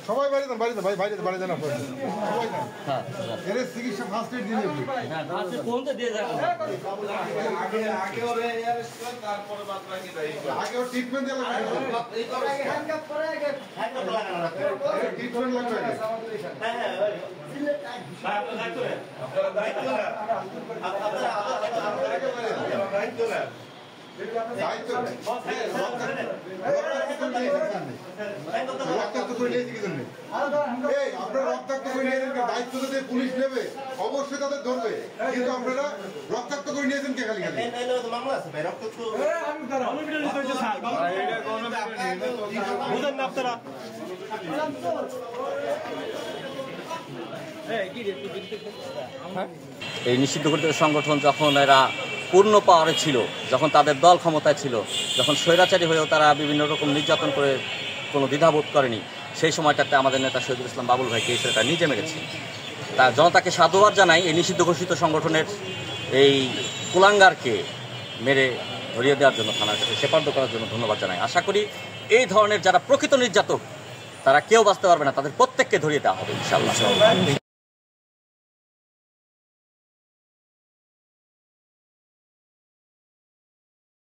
সবাই বাড়ি দেন ভাই বাইরে বাড়ি দেন সবাই এর চিকিৎসা ফার্স্ট এড দিলে আগে ট্রিটমেন্ট দিলে ট্রিটমেন্ট লাগবে পুলিশ নেবে অবশ্যই তাদের ধরবে, কিন্তু আপনারা রক্তাক্ত করে নিয়েছেন কে? খালি এই নিষিদ্ধ ঘোষিত সংগঠন যখন এরা পূর্ণ পাওয়ারে ছিল, যখন তাদের দল ক্ষমতায় ছিল, যখন স্বৈরাচারী হয়েও তারা বিভিন্ন রকম নির্যাতন করে কোনো দ্বিধাবোধ করেনি, সেই সময়টাতে আমাদের নেতা শহীদুল ইসলাম বাবুল ভাইকে এই ছেলেটা নিজে মেরেছে। তা জনতাকে সাধুবাদ জানাই এই নিষিদ্ধ ঘোষিত সংগঠনের এই কুলাঙ্গারকে মেরে ধরিয়ে দেওয়ার জন্য, থানার কাছে সেপার্দ করার জন্য ধন্যবাদ জানাই। আশা করি এই ধরনের যারা প্রকৃত নির্যাতক তারা কেউ বাঁচতে পারবে না, তাদের প্রত্যেককে ধরিয়ে দেওয়া হবে ইনশাআল্লাহ।